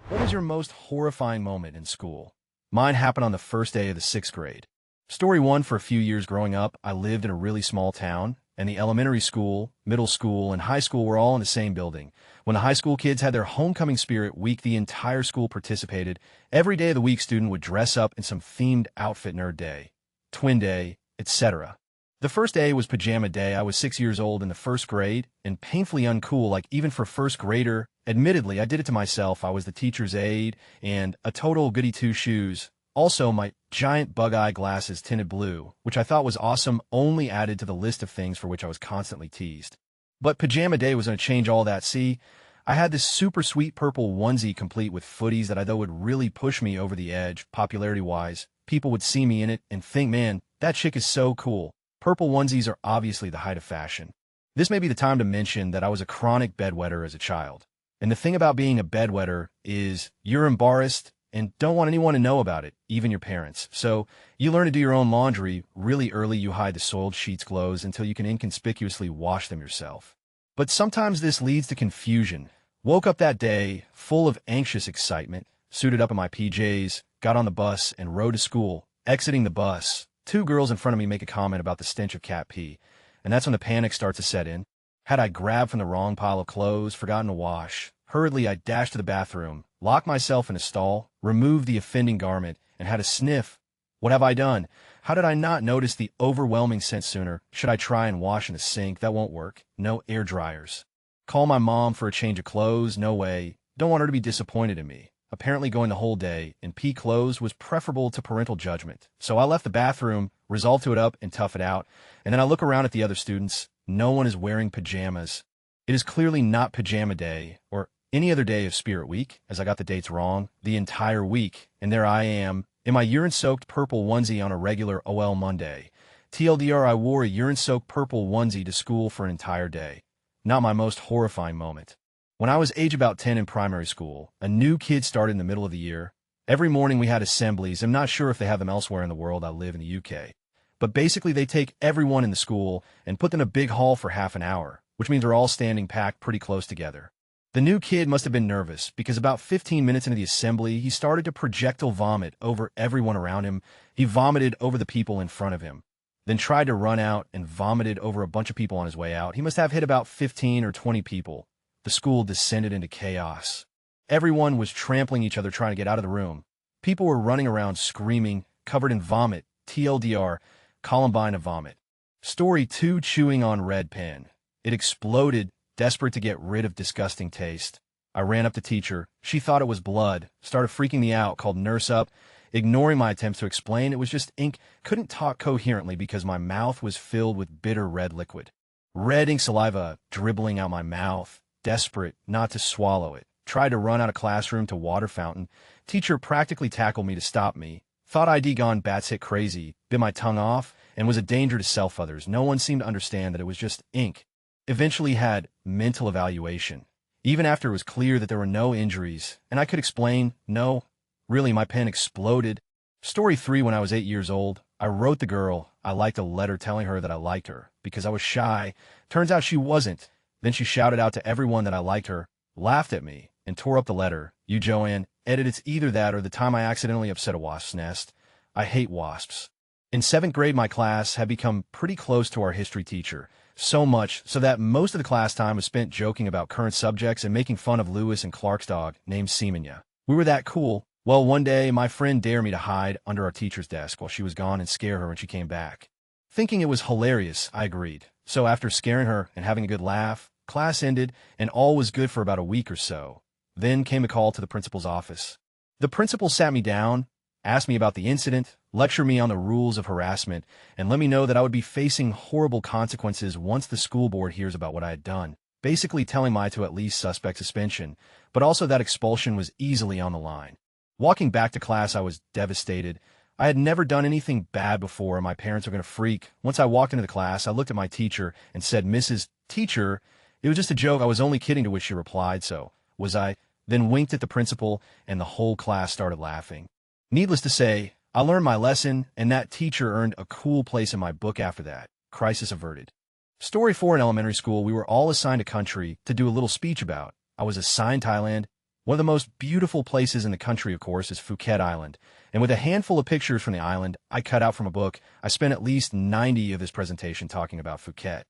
What is your most horrifying moment in school? Mine happened on the first day of the 6th grade. Story 1, for a few years growing up, I lived in a really small town, and the elementary school, middle school, and high school were all in the same building. When the high school kids had their homecoming spirit week, the entire school participated. Every day of the week, student would dress up in some themed outfit: nerd day, twin day, etc. The first day was pajama day. I was 6 years old in the first grade and painfully uncool, like even for a first grader. Admittedly, I did it to myself. I was the teacher's aide and a total goody two-shoes. Also, my giant bug-eye glasses tinted blue, which I thought was awesome, only added to the list of things for which I was constantly teased. But pajama day was going to change all that. See, I had this super sweet purple onesie complete with footies that I thought would really push me over the edge, popularity-wise. People would see me in it and think, man, that chick is so cool. Purple onesies are obviously the height of fashion. This may be the time to mention that I was a chronic bedwetter as a child. And the thing about being a bedwetter is you're embarrassed and don't want anyone to know about it, even your parents. So you learn to do your own laundry really early. You hide the soiled sheets' clothes until you can inconspicuously wash them yourself. But sometimes this leads to confusion. Woke up that day full of anxious excitement, suited up in my PJs, got on the bus and rode to school. Exiting the bus, two girls in front of me make a comment about the stench of cat pee, and that's when the panic starts to set in. Had I grabbed from the wrong pile of clothes, forgotten to wash? Hurriedly, I dashed to the bathroom, locked myself in a stall, removed the offending garment, and had a sniff. What have I done? How did I not notice the overwhelming scent sooner? Should I try and wash in the sink? That won't work. No air dryers. Call my mom for a change of clothes? No way. Don't want her to be disappointed in me. Apparently going the whole day in pea clothes was preferable to parental judgment. So I left the bathroom, resolved to it up and tough it out, and then I look around at the other students. No one is wearing pajamas. It is clearly not pajama day or any other day of Spirit Week, as I got the dates wrong, the entire week, and there I am, in my urine-soaked purple onesie on a regular OL Monday. TLDR, I wore a urine-soaked purple onesie to school for an entire day. Not my most horrifying moment. When I was age about 10 in primary school, a new kid started in the middle of the year. Every morning we had assemblies. I'm not sure if they have them elsewhere in the world. I live in the UK. But basically they take everyone in the school and put them in a big hall for half an hour, which means they're all standing packed pretty close together. The new kid must have been nervous because about 15 minutes into the assembly, he started to projectile vomit over everyone around him. He vomited over the people in front of him, then tried to run out and vomited over a bunch of people on his way out. He must have hit about 15 or 20 people. The school descended into chaos. Everyone was trampling each other trying to get out of the room. People were running around screaming, covered in vomit. TLDR, Columbine of vomit. Story 2, chewing on red pen. It exploded, desperate to get rid of disgusting taste. I ran up to teacher. She thought it was blood, started freaking me out, called nurse up. Ignoring my attempts to explain, it was just ink. Couldn't talk coherently because my mouth was filled with bitter red liquid. Red ink saliva dribbling out my mouth. Desperate not to swallow it. Tried to run out of classroom to water fountain. Teacher practically tackled me to stop me. Thought I'd gone batshit crazy, bit my tongue off, and was a danger to self others. No one seemed to understand that it was just ink. Eventually had mental evaluation. Even after it was clear that there were no injuries, and I could explain, no, really my pen exploded. Story 3, when I was 8 years old, I wrote the girl I liked a letter telling her that I liked her because I was shy. Turns out she wasn't. Then she shouted out to everyone that I liked her, laughed at me, and tore up the letter. You, Joanne, edit. It's either that or the time I accidentally upset a wasp's nest. I hate wasps. In 7th grade, my class had become pretty close to our history teacher. So much so that most of the class time was spent joking about current subjects and making fun of Lewis and Clark's dog named Semenya. We were that cool. Well, one day, my friend dared me to hide under our teacher's desk while she was gone and scare her when she came back. Thinking it was hilarious, I agreed. So after scaring her and having a good laugh, class ended and all was good for about a week or so. Then came a call to the principal's office. The principal sat me down, asked me about the incident, lectured me on the rules of harassment, and let me know that I would be facing horrible consequences once the school board hears about what I had done, basically telling me to at least suspect suspension, but also that expulsion was easily on the line. Walking back to class, I was devastated. I had never done anything bad before, and my parents were going to freak. Once I walked into the class, I looked at my teacher and said, "Mrs. Teacher, it was just a joke. I was only kidding," to which she replied, "So was I?" Then winked at the principal, and the whole class started laughing. Needless to say, I learned my lesson, and that teacher earned a cool place in my book after that. Crisis averted. Story 4, in elementary school, we were all assigned a country to do a little speech about. I was assigned Thailand. One of the most beautiful places in the country, of course, is Phuket Island. And with a handful of pictures from the island I cut out from a book, I spent at least 90 of this presentation talking about Phuket.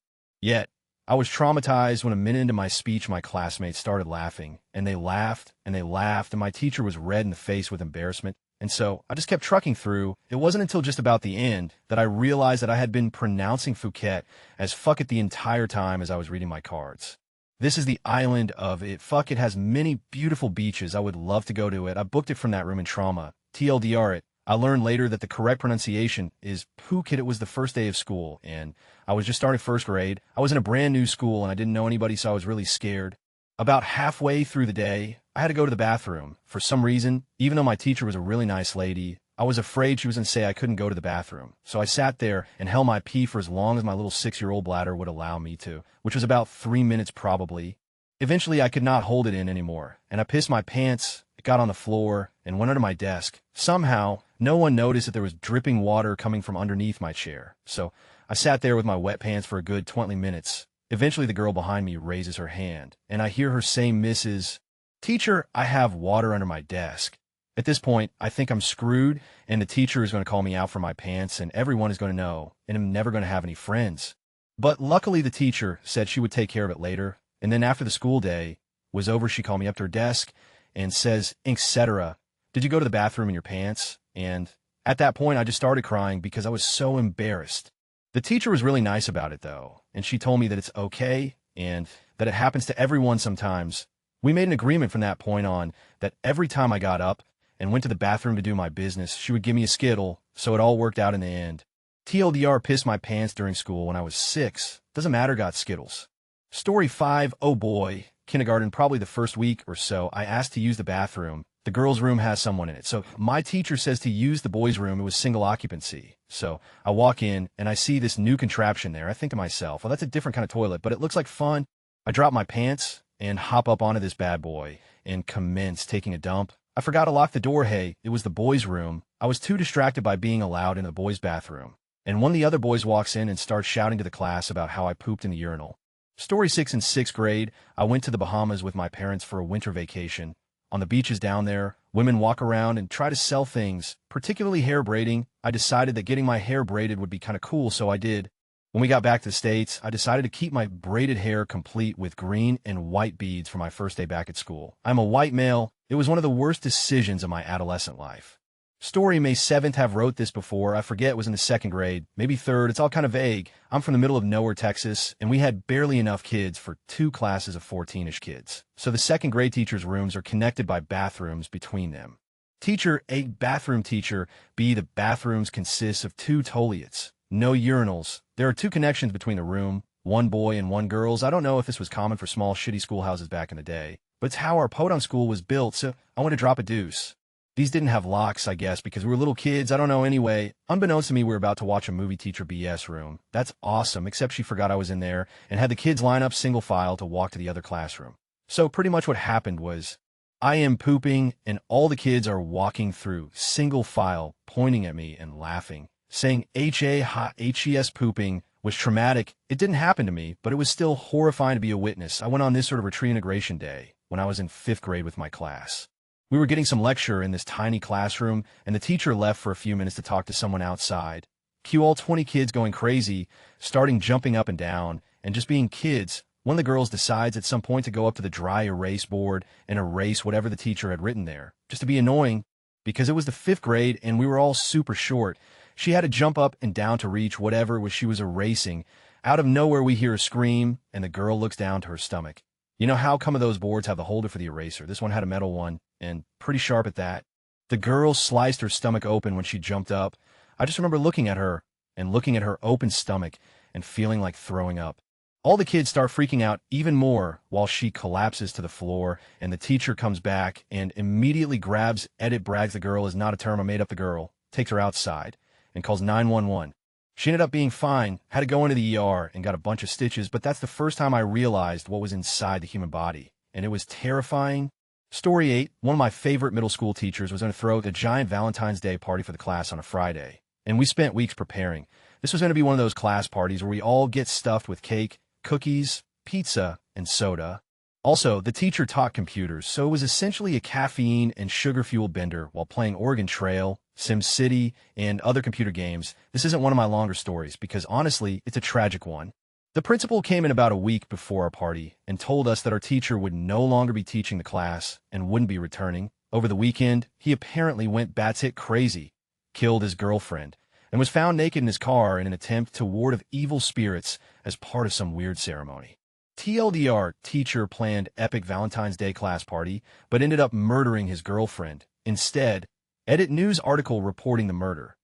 Yet, I was traumatized when a minute into my speech, my classmates started laughing, and they laughed, and they laughed, and my teacher was red in the face with embarrassment. And so I just kept trucking through. It wasn't until just about the end that I realized that I had been pronouncing Phuket as fuck it the entire time as I was reading my cards. This is the island of it. Fuck, it has many beautiful beaches. I would love to go to it. I booked it from that room in trauma. TLDR it. I learned later that the correct pronunciation is Phuket. It was the first day of school, and I was just starting first grade. I was in a brand new school, and I didn't know anybody, so I was really scared. About halfway through the day, I had to go to the bathroom. For some reason, even though my teacher was a really nice lady, I was afraid she was going to say I couldn't go to the bathroom. So I sat there and held my pee for as long as my little 6-year-old bladder would allow me to, which was about 3 minutes probably. Eventually, I could not hold it in anymore, and I pissed my pants. It got on the floor and went under my desk. Somehow, no one noticed that there was dripping water coming from underneath my chair. So I sat there with my wet pants for a good 20 minutes. Eventually, the girl behind me raises her hand, and I hear her say, "Mrs. Teacher, I have water under my desk." At this point, I think I'm screwed, and the teacher is going to call me out for my pants, and everyone is going to know, and I'm never going to have any friends. But luckily, the teacher said she would take care of it later, and then after the school day was over, she called me up to her desk and says, "Etc. Did you go to the bathroom in your pants?" And at that point, I just started crying because I was so embarrassed. The teacher was really nice about it, though, and she told me that it's okay and that it happens to everyone sometimes. We made an agreement from that point on that every time I got up and went to the bathroom to do my business, she would give me a Skittle, so it all worked out in the end. TLDR pissed my pants during school when I was 6. Doesn't matter, got Skittles. Story 5, oh boy. Kindergarten, probably the first week or so, I asked to use the bathroom. The girls' room has someone in it. So my teacher says to use the boys' room. It was single occupancy. So I walk in and I see this new contraption there. I think to myself, well, that's a different kind of toilet, but it looks like fun. I drop my pants and hop up onto this bad boy and commence taking a dump. I forgot to lock the door. Hey, it was the boys' room. I was too distracted by being allowed in the boys' bathroom. And one of the other boys walks in and starts shouting to the class about how I pooped in the urinal. Story 6 in 6th grade, I went to the Bahamas with my parents for a winter vacation. On the beaches down there, women walk around and try to sell things, particularly hair braiding. I decided that getting my hair braided would be kind of cool, so I did. When we got back to the States, I decided to keep my braided hair complete with green and white beads for my first day back at school. I'm a white male. It was one of the worst decisions of my adolescent life. Story May 7th, have wrote this before. I forget, it was in the 2nd grade, maybe 3rd. It's all kind of vague. I'm from the middle of nowhere, Texas, and we had barely enough kids for 2 classes of 14-ish kids. So the 2nd grade teachers' rooms are connected by bathrooms between them. Teacher A, bathroom teacher B, the bathrooms consist of 2 toilets. No urinals. There are 2 connections between the room, 1 boy and 1 girl's. I don't know if this was common for small shitty schoolhouses back in the day, but it's how our podunk school was built, so I want to drop a deuce. These didn't have locks, I guess, because we were little kids. I don't know anyway. Unbeknownst to me, we were about to watch a movie teacher BS room. That's awesome, except she forgot I was in there and had the kids line up single file to walk to the other classroom. So pretty much what happened was I am pooping and all the kids are walking through single file, pointing at me and laughing. Saying HAHES pooping was traumatic. It didn't happen to me, but it was still horrifying to be a witness. I went on this sort of retreat integration day when I was in 5th grade with my class. We were getting some lecture in this tiny classroom, and the teacher left for a few minutes to talk to someone outside. Cue all 20 kids going crazy, starting jumping up and down, and just being kids. One of the girls decides at some point to go up to the dry erase board and erase whatever the teacher had written there, just to be annoying, because it was the 5th grade and we were all super short. She had to jump up and down to reach whatever it was she was erasing. Out of nowhere, we hear a scream, and the girl looks down to her stomach. You know how come of those boards have the holder for the eraser? This one had a metal one, and pretty sharp at that. The girl sliced her stomach open when she jumped up. I just remember looking at her, and looking at her open stomach, and feeling like throwing up. All the kids start freaking out even more while she collapses to the floor, and the teacher comes back and immediately grabs, brags the girl is not a term, I made up the girl, takes her outside, and calls 911. She ended up being fine, had to go into the ER and got a bunch of stitches, but that's the first time I realized what was inside the human body, and it was terrifying. Story 8, one of my favorite middle school teachers was going to throw a giant Valentine's Day party for the class on a Friday, and we spent weeks preparing. This was going to be one of those class parties where we all get stuffed with cake, cookies, pizza, and soda. Also, the teacher taught computers, so it was essentially a caffeine and sugar-fueled bender while playing Oregon Trail, SimCity, and other computer games. This isn't one of my longer stories because honestly, it's a tragic one. The principal came in about a week before our party and told us that our teacher would no longer be teaching the class and wouldn't be returning. Over the weekend, he apparently went bat-shit crazy, killed his girlfriend, and was found naked in his car in an attempt to ward off evil spirits as part of some weird ceremony. TLDR, teacher planned epic Valentine's Day class party, but ended up murdering his girlfriend. Instead, edit news article reporting the murder.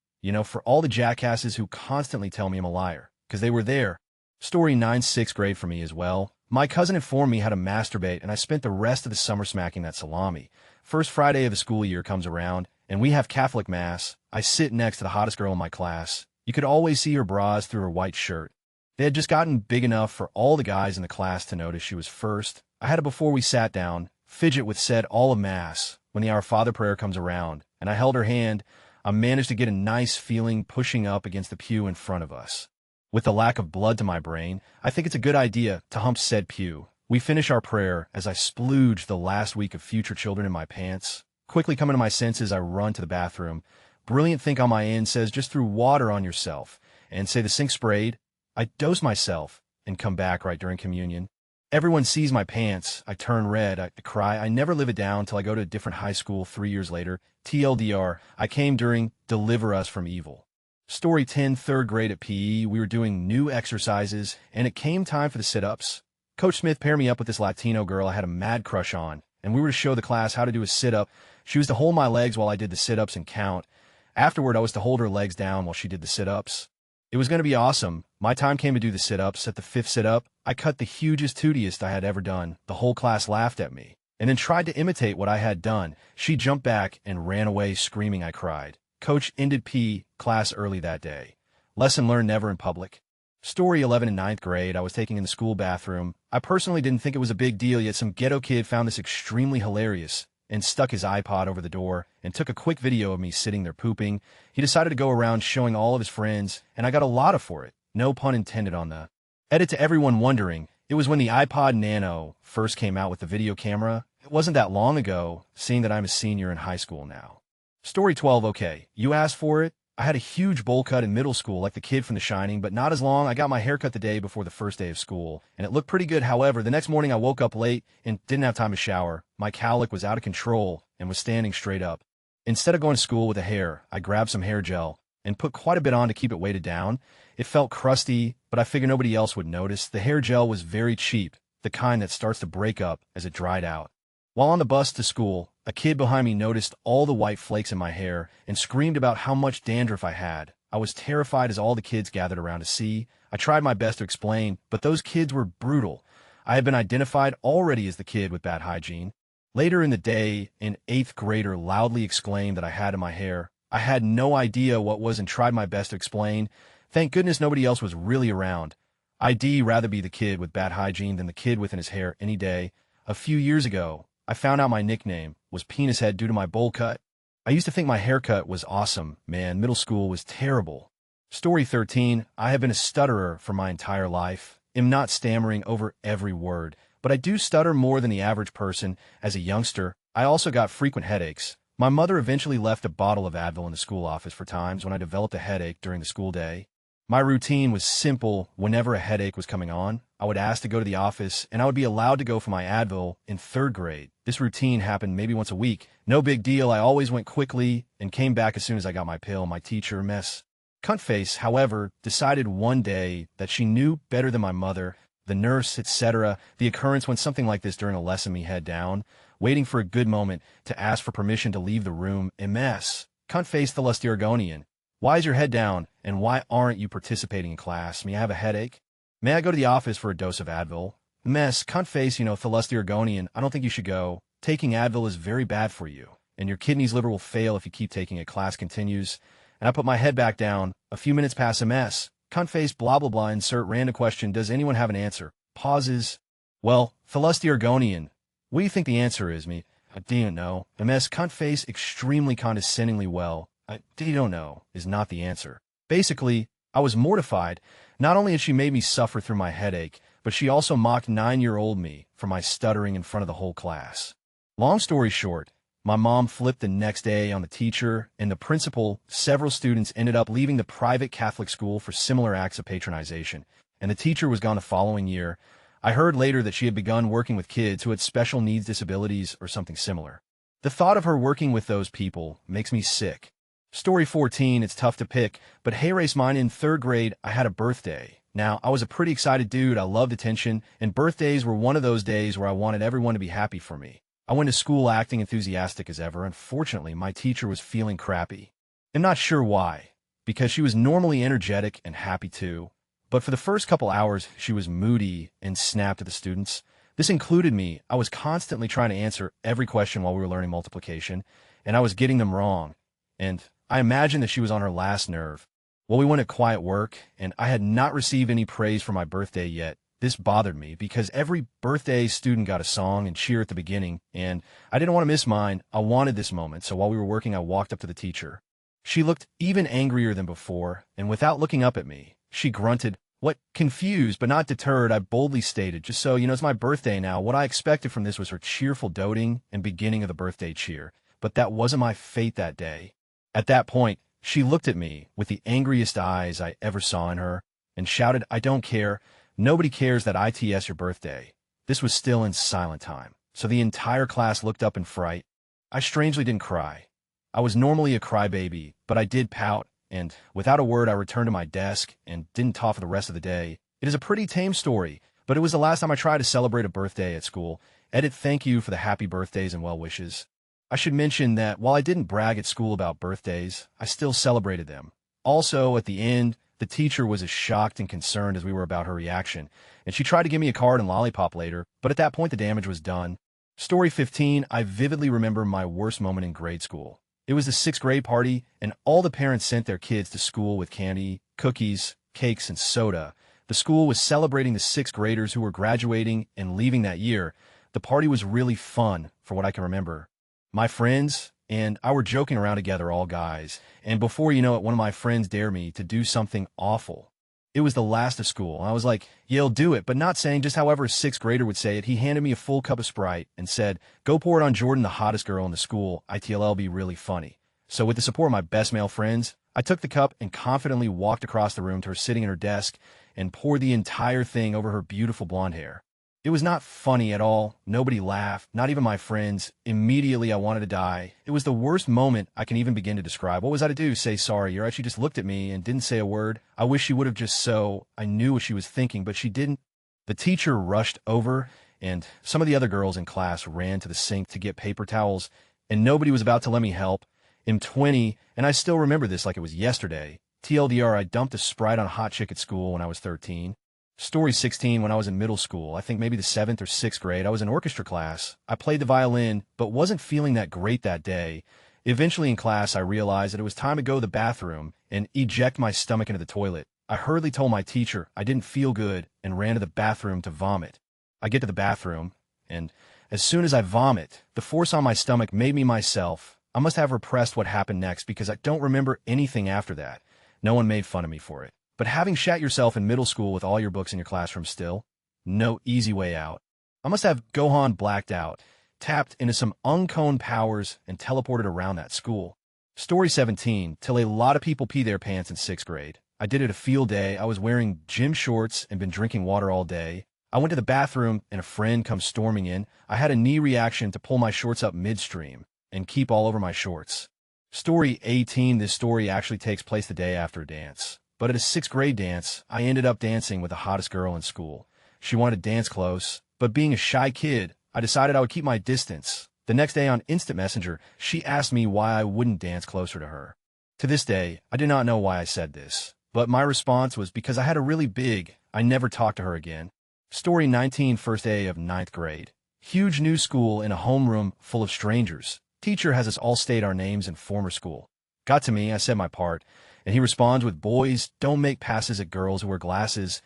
For all the jackasses who constantly tell me I'm a liar, because they were there. Story 9, 6th grade for me as well. My cousin informed me how to masturbate, and I spent the rest of the summer smacking that salami. First Friday of the school year comes around, and we have Catholic Mass. I sit next to the hottest girl in my class. You could always see her bras through her white shirt. They had just gotten big enough for all the guys in the class to notice she was first. I had it before we sat down, fidget with said all of Mass. When the Our Father prayer comes around, and I held her hand, I managed to get a nice feeling pushing up against the pew in front of us. With the lack of blood to my brain, I think it's a good idea to hump said pew. We finish our prayer as I splooge the last week of future children in my pants. Quickly coming to my senses, I run to the bathroom. Brilliant think on my end says just threw water on yourself, and say the sink sprayed. I dose myself and come back right during communion. Everyone sees my pants. I turn red. I cry. I never live it down till I go to a different high school 3 years later. TLDR, I came during Deliver Us from Evil. Story 10, 3rd grade at PE. We were doing new exercises, and it came time for the sit-ups. Coach Smith paired me up with this Latino girl I had a mad crush on, and we were to show the class how to do a sit-up. She was to hold my legs while I did the sit-ups and count. Afterward, I was to hold her legs down while she did the sit-ups. It was going to be awesome. My time came to do the sit-ups. At the 5th sit-up, I cut the hugest, tootiest I had ever done. The whole class laughed at me, and then tried to imitate what I had done. She jumped back and ran away screaming. I cried. Coach ended PE class early that day. Lesson learned: never in public. Story 11 in 9th grade. I was taking in the school bathroom. I personally didn't think it was a big deal, yet some ghetto kid found this extremely hilarious and stuck his iPod over the door and took a quick video of me sitting there pooping. He decided to go around showing all of his friends, and I got a lot of for it. No pun intended on the edit. To everyone wondering, it was when the iPod Nano first came out with the video camera. It wasn't that long ago, seeing that I'm a senior in high school now. Story 12, okay, you asked for it. I had a huge bowl cut in middle school like the kid from The Shining, but not as long. I got my hair cut the day before the first day of school, and it looked pretty good. However, the next morning I woke up late and didn't have time to shower. My cowlick was out of control and was standing straight up. Instead of going to school with the hair, I grabbed some hair gel and put quite a bit on to keep it weighted down. It felt crusty, but I figured nobody else would notice. The hair gel was very cheap, the kind that starts to break up as it dried out. While on the bus to school, a kid behind me noticed all the white flakes in my hair and screamed about how much dandruff I had. I was terrified as all the kids gathered around to see. I tried my best to explain, but those kids were brutal. I had been identified already as the kid with bad hygiene. Later in the day, an 8th grader loudly exclaimed that I had in my hair. I had no idea what was and tried my best to explain. Thank goodness nobody else was really around. I'd rather be the kid with bad hygiene than the kid within his hair any day. A few years ago, I found out my nickname was Penis Head due to my bowl cut. I used to think my haircut was awesome. Man, middle school was terrible. Story 13, I have been a stutterer for my entire life. Am not stammering over every word, but I do stutter more than the average person. As a youngster, I also got frequent headaches. My mother eventually left a bottle of Advil in the school office for times when I developed a headache during the school day. My routine was simple. Whenever a headache was coming on, I would ask to go to the office, and I would be allowed to go for my Advil in 3rd grade. This routine happened maybe once a week. No big deal. I always went quickly and came back as soon as I got my pill. My teacher, Miss Cuntface, however, decided one day that she knew better than my mother, the nurse, etc. The occurrence when something like this during a lesson, me head down, waiting for a good moment to ask for permission to leave the room. Ms. Cuntface, the Lustirgonian. Why is your head down, and why aren't you participating in class? May I have a headache? May I go to the office for a dose of Advil? Mess, Cuntface, Lustirgonian, I don't think you should go. Taking Advil is very bad for you, and your kidney's liver will fail if you keep taking it. Class continues, and I put my head back down. A few minutes pass. Mess, Cuntface, blah blah blah, insert random question. Does anyone have an answer? Pauses. Well, Lustirgonian, what do you think the answer is? Me, I don't know. Ms. Cuntface, extremely condescendingly, well, I don't know is not the answer. Basically, I was mortified. Not only had she made me suffer through my headache, but she also mocked 9-year-old me for my stuttering in front of the whole class. Long story short, my mom flipped the next day on the teacher and the principal. Several students ended up leaving the private Catholic school for similar acts of patronization, and the teacher was gone the following year. I heard later that she had begun working with kids who had special needs disabilities or something similar. The thought of her working with those people makes me sick. Story 14, it's tough to pick, but hey, race mine in 3rd grade, I had a birthday. Now, I was a pretty excited dude, I loved attention, and birthdays were one of those days where I wanted everyone to be happy for me. I went to school acting enthusiastic as ever. Unfortunately, my teacher was feeling crappy. I'm not sure why, because she was normally energetic and happy too. But for the first couple hours, she was moody and snapped at the students. This included me. I was constantly trying to answer every question while we were learning multiplication, and I was getting them wrong. And I imagined that she was on her last nerve. Well, we went at quiet work, and I had not received any praise for my birthday yet. This bothered me because every birthday student got a song and cheer at the beginning, and I didn't want to miss mine. I wanted this moment, so while we were working, I walked up to the teacher. She looked even angrier than before, and without looking up at me, she grunted. What? Confused but not deterred, I boldly stated, just so you know, it's my birthday now. What I expected from this was her cheerful doting and beginning of the birthday cheer, but that wasn't my fate that day. At that point, she looked at me with the angriest eyes I ever saw in her and shouted, "I don't care. Nobody cares that it's your birthday." This was still in silent time, so the entire class looked up in fright. I strangely didn't cry. I was normally a crybaby, but I did pout, and without a word I returned to my desk and didn't talk for the rest of the day. It is a pretty tame story, but it was the last time I tried to celebrate a birthday at school. Edit, thank you for the happy birthdays and well wishes. I should mention that while I didn't brag at school about birthdays, I still celebrated them. Also, at the end, the teacher was as shocked and concerned as we were about her reaction, and she tried to give me a card and lollipop later, but at that point the damage was done. Story 15, I vividly remember my worst moment in grade school. It was the 6th grade party, and all the parents sent their kids to school with candy, cookies, cakes, and soda. The school was celebrating the 6th graders who were graduating and leaving that year. The party was really fun, for what I can remember. My friends and I were joking around together, all guys, and before you know it, one of my friends dared me to do something awful. It was the last of school, and I was like, yeah, I'll do it, but not saying just however a 6th grader would say it. He handed me a full cup of Sprite and said, "Go pour it on Jordan, the hottest girl in the school. ITLL be really funny." So with the support of my best male friends, I took the cup and confidently walked across the room to her sitting at her desk and poured the entire thing over her beautiful blonde hair. It was not funny at all. Nobody laughed, not even my friends. Immediately, I wanted to die. It was the worst moment I can even begin to describe. What was I to do? Say sorry? Or she just looked at me and didn't say a word. I wish she would have, just so I knew what she was thinking, but she didn't. The teacher rushed over, and some of the other girls in class ran to the sink to get paper towels, and nobody was about to let me help. I'm 20, and I still remember this like it was yesterday. TLDR, I dumped a Sprite on a hot chick at school when I was 13. Story 16, when I was in middle school, I think maybe the 7th or 6th grade, I was in orchestra class. I played the violin, but wasn't feeling that great that day. Eventually in class, I realized that it was time to go to the bathroom and eject my stomach into the toilet. I hurriedly told my teacher I didn't feel good and ran to the bathroom to vomit. I get to the bathroom, and as soon as I vomit, the force on my stomach made me myself. I must have repressed what happened next because I don't remember anything after that. No one made fun of me for it. But having shat yourself in middle school with all your books in your classroom still, no easy way out. I must have Gohan blacked out, tapped into some unknown powers, and teleported around that school. Story 17, till a lot of people pee their pants in 6th grade. I did it a field day. I was wearing gym shorts and been drinking water all day. I went to the bathroom and a friend comes storming in. I had a knee reaction to pull my shorts up midstream and keep all over my shorts. Story 18, this story actually takes place the day after a dance. But at a 6th grade dance, I ended up dancing with the hottest girl in school. She wanted to dance close, but being a shy kid, I decided I would keep my distance. The next day on Instant Messenger, she asked me why I wouldn't dance closer to her. To this day, I do not know why I said this, but my response was because I had a really big, I never talked to her again. Story 19, first day of 9th grade. Huge new school in a homeroom full of strangers. Teacher has us all state our names in former school. Got to me, I said my part, and he responds with, "Boys, don't make passes at girls who wear glasses."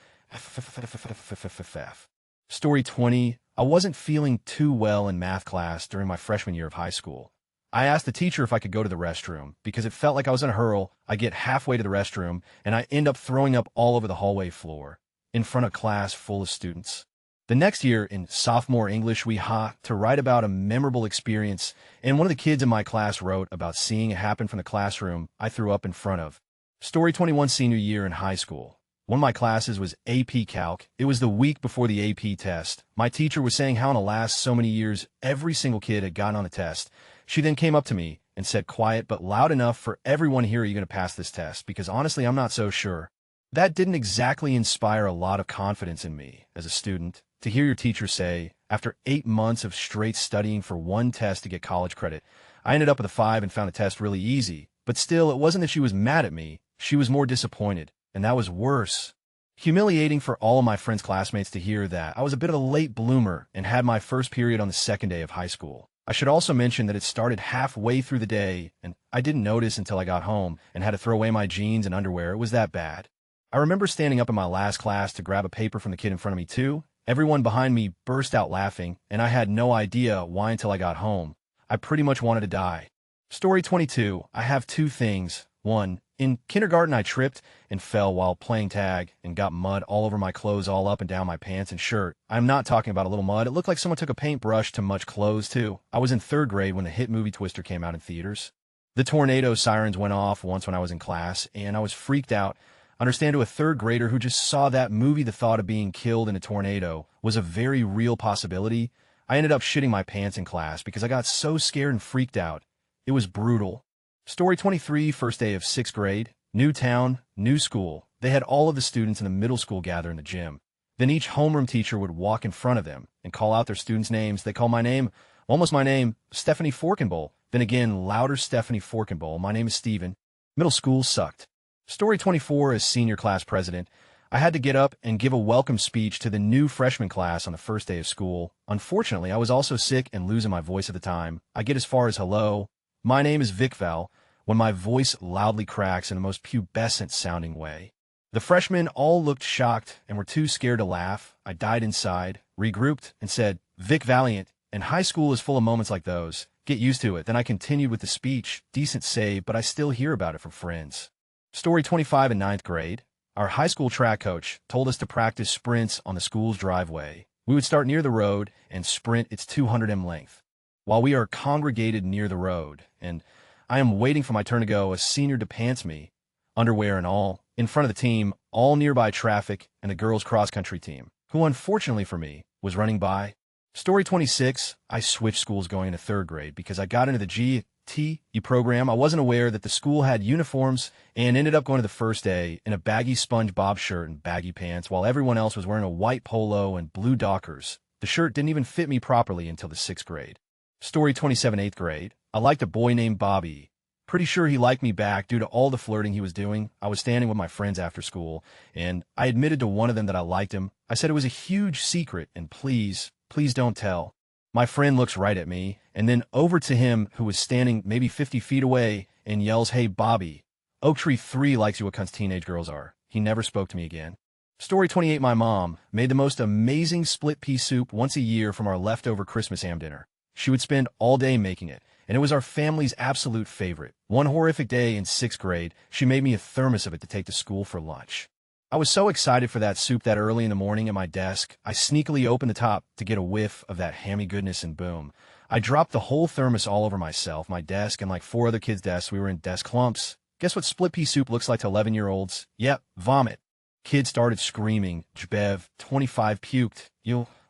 Story 20, I wasn't feeling too well in math class during my freshman year of high school. I asked the teacher if I could go to the restroom because it felt like I was in a hurl. I get halfway to the restroom, and I end up throwing up all over the hallway floor. in front of a class full of students. The next year, in sophomore English, we had to write about a memorable experience, and one of the kids in my class wrote about seeing it happen from the classroom I threw up in front of. Story 21, senior year in high school. One of my classes was AP Calc. It was the week before the AP test. My teacher was saying how in the last so many years, every single kid had gotten on the test. She then came up to me and said quiet but loud enough for everyone to hear, "Are you going to pass this test? Because honestly, I'm not so sure." That didn't exactly inspire a lot of confidence in me as a student. To hear your teacher say, after 8 months of straight studying for one test to get college credit, I ended up with a 5 and found the test really easy. But still, it wasn't that she was mad at me. She was more disappointed, and that was worse. Humiliating for all of my friends' classmates to hear that I was a bit of a late bloomer and had my first period on the second day of high school. I should also mention that it started halfway through the day, and I didn't notice until I got home and had to throw away my jeans and underwear. It was that bad. I remember standing up in my last class to grab a paper from the kid in front of me too. Everyone behind me burst out laughing, and I had no idea why until I got home. I pretty much wanted to die. Story 22. I have 2 things. 1. In kindergarten, I tripped and fell while playing tag and got mud all over my clothes, all up and down my pants and shirt. I'm not talking about a little mud. It looked like someone took a paintbrush to much clothes, too. I was in 3rd grade when the hit movie Twister came out in theaters. The tornado sirens went off once when I was in class, and I was freaked out. Understand, to a 3rd grader who just saw that movie, the thought of being killed in a tornado was a very real possibility. I ended up shitting my pants in class because I got so scared and freaked out. It was brutal. Story 23, first day of 6th grade. New town, new school. They had all of the students in the middle school gather in the gym. Then each homeroom teacher would walk in front of them and call out their students' names. They call my name, almost my name, Stephanie Forkenbowl. Then again, louder, Stephanie Forkenbowl. My name is Steven. Middle school sucked. Story 24, as senior class president, I had to get up and give a welcome speech to the new freshman class on the first day of school. Unfortunately, I was also sick and losing my voice at the time. I get as far as hello. My name is Vic Val, when my voice loudly cracks in the most pubescent-sounding way. The freshmen all looked shocked and were too scared to laugh. I died inside, regrouped, and said, "Vic Valiant," and high school is full of moments like those. Get used to it. Then I continued with the speech. Decent save, but I still hear about it from friends. Story 25, in 9th grade. Our high school track coach told us to practice sprints on the school's driveway. We would start near the road and sprint its 200 m length. While we are congregated near the road, and I am waiting for my turn to go, a senior depants me, underwear and all, in front of the team, all nearby traffic, and the girls' cross-country team, who unfortunately for me, was running by. Story 26, I switched schools going into 3rd grade because I got into the GTE program. I wasn't aware that the school had uniforms and ended up going to the first day in a baggy SpongeBob shirt and baggy pants while everyone else was wearing a white polo and blue Dockers. The shirt didn't even fit me properly until the 6th grade. Story 27, 8th grade. I liked a boy named Bobby. Pretty sure he liked me back due to all the flirting he was doing. I was standing with my friends after school, and I admitted to one of them that I liked him. I said it was a huge secret, and please don't tell. My friend looks right at me, and then over to him, who was standing maybe 50 feet away, and yells, "Hey, Bobby, Oak Tree 3 likes you what cunts teenage girls are." He never spoke to me again. Story 28, my mom made the most amazing split pea soup once a year from our leftover Christmas ham dinner. She would spend all day making it, and it was our family's absolute favorite. One horrific day in 6th grade, she made me a thermos of it to take to school for lunch. I was so excited for that soup that early in the morning at my desk, I sneakily opened the top to get a whiff of that hammy goodness, and boom. I dropped the whole thermos all over myself, my desk, and like 4 other kids' desks. We were in desk clumps. Guess what split pea soup looks like to 11-year-olds? Yep, vomit. Kids started screaming. Jbev, 25, puked.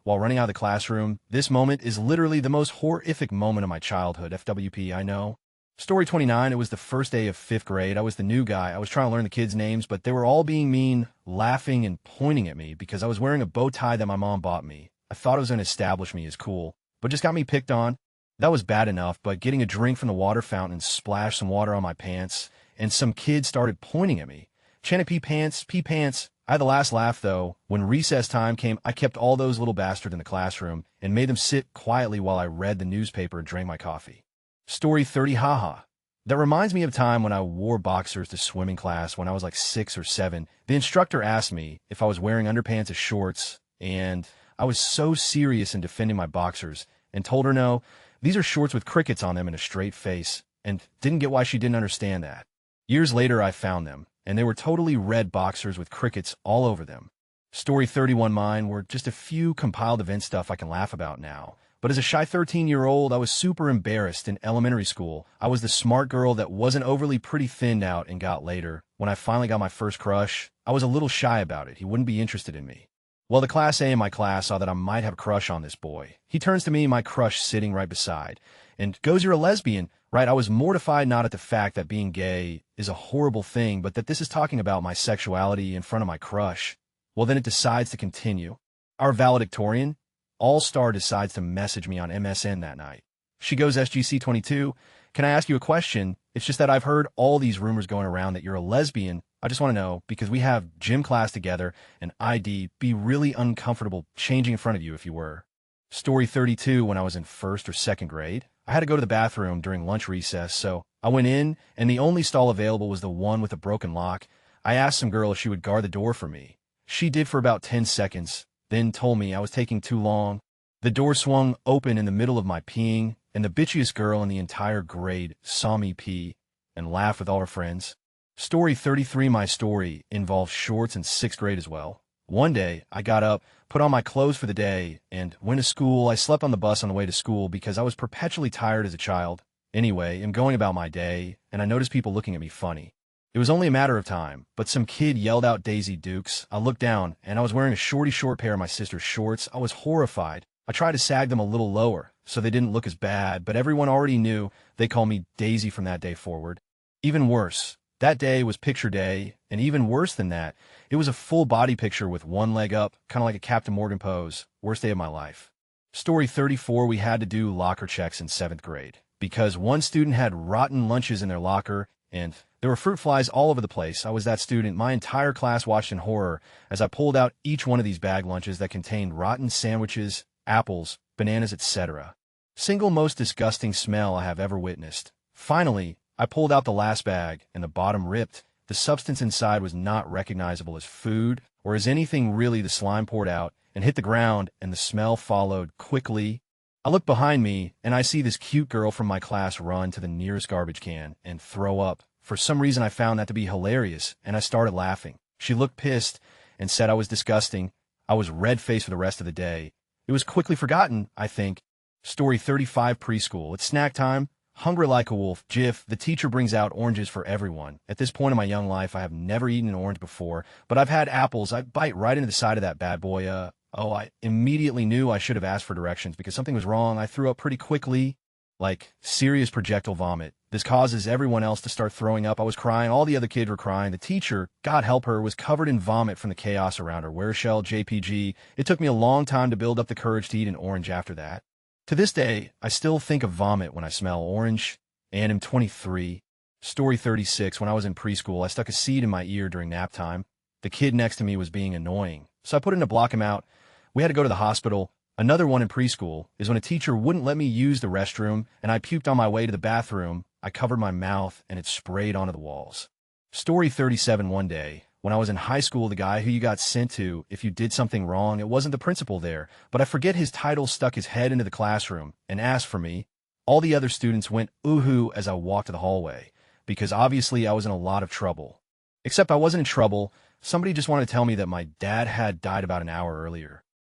While running out of the classroom. This moment is literally the most horrific moment of my childhood. FWP, I know. Story 29, it was the first day of 5th grade. I was the new guy. I was trying to learn the kids' names, but they were all being mean, laughing, and pointing at me because I was wearing a bow tie that my mom bought me. I thought it was going to establish me as cool, but just got me picked on. That was bad enough, but getting a drink from the water fountain splashed some water on my pants, and some kids started pointing at me. Chanting, pee pants, pee pants. I had the last laugh, though. When recess time came, I kept all those little bastards in the classroom and made them sit quietly while I read the newspaper and drank my coffee. Story 30, haha. That reminds me of a time when I wore boxers to swimming class when I was like 6 or 7. The instructor asked me if I was wearing underpants as shorts, and I was so serious in defending my boxers and told her no, these are shorts with crickets on them and a straight face, and didn't get why she didn't understand that. Years later, I found them, and they were totally red boxers with crickets all over them. Story 31 mine were just a few compiled event stuff I can laugh about now. But as a shy 13-year-old, I was super embarrassed in elementary school. I was the smart girl that wasn't overly pretty thinned out and got later. When I finally got my first crush, I was a little shy about it. He wouldn't be interested in me. Well, the class A in my class saw that I might have a crush on this boy. He turns to me, my crush sitting right beside, and goes, "You're a lesbian." Right, I was mortified not at the fact that being gay is a horrible thing, but that this is talking about my sexuality in front of my crush. Well, then it decides to continue. Our valedictorian, All-Star, decides to message me on MSN that night. She goes, "SGC22, can I ask you a question? It's just that I've heard all these rumors going around that you're a lesbian. I just want to know, because we have gym class together, and I'd be really uncomfortable changing in front of you if you were." Story 32, when I was in first or second grade, I had to go to the bathroom during lunch recess, so I went in, and the only stall available was the one with a broken lock. I asked some girl if she would guard the door for me. She did for about 10 seconds, then told me I was taking too long. The door swung open in the middle of my peeing, and the bitchiest girl in the entire grade saw me pee and laugh with all her friends. Story 33, my story involves shorts in sixth grade as well. One day, I got up, put on my clothes for the day, and went to school. I slept on the bus on the way to school because I was perpetually tired as a child. Anyway, I'm going about my day, and I noticed people looking at me funny. It was only a matter of time, but some kid yelled out Daisy Dukes. I looked down, and I was wearing a short pair of my sister's shorts. I was horrified. I tried to sag them a little lower, so they didn't look as bad, but everyone already knew they called me Daisy from that day forward. Even worse, that day was picture day, and even worse than that, it was a full body picture with one leg up, kind of like a Captain Morgan pose. Worst day of my life. Story 34, we had to do locker checks in 7th grade, because one student had rotten lunches in their locker, and there were fruit flies all over the place. I was that student. My entire class watched in horror as I pulled out each one of these bag lunches that contained rotten sandwiches, apples, bananas, etc. Single most disgusting smell I have ever witnessed. Finally, I pulled out the last bag, and the bottom ripped. The substance inside was not recognizable as food or as anything really. The slime poured out and hit the ground, and the smell followed quickly. I look behind me, and I see this cute girl from my class run to the nearest garbage can and throw up. For some reason, I found that to be hilarious, and I started laughing. She looked pissed and said I was disgusting. I was red-faced for the rest of the day. It was quickly forgotten, I think. Story 35, preschool. It's snack time. Hungry like a wolf. GIF. The teacher brings out oranges for everyone. At this point in my young life, I have never eaten an orange before, but I've had apples. I bite right into the side of that bad boy. I immediately knew I should have asked for directions because something was wrong. I threw up pretty quickly, like serious projectile vomit. This causes everyone else to start throwing up. I was crying. All the other kids were crying. The teacher, God help her, was covered in vomit from the chaos around her. Where shall JPG? It took me a long time to build up the courage to eat an orange after that. To this day, I still think of vomit when I smell orange, and I'm 23. Story 36, when I was in preschool, I stuck a seed in my ear during nap time. The kid next to me was being annoying, so I put in to block him out. We had to go to the hospital. Another one in preschool is when a teacher wouldn't let me use the restroom, and I puked on my way to the bathroom. I covered my mouth, and it sprayed onto the walls. Story 37, one day, when I was in high school, the guy who you got sent to if you did something wrong, it wasn't the principal there, but I forget his title, stuck his head into the classroom and asked for me. All the other students went ooh-hoo as I walked to the hallway, because obviously I was in a lot of trouble. Except I wasn't in trouble. Somebody just wanted to tell me that my dad had died about an hour earlier.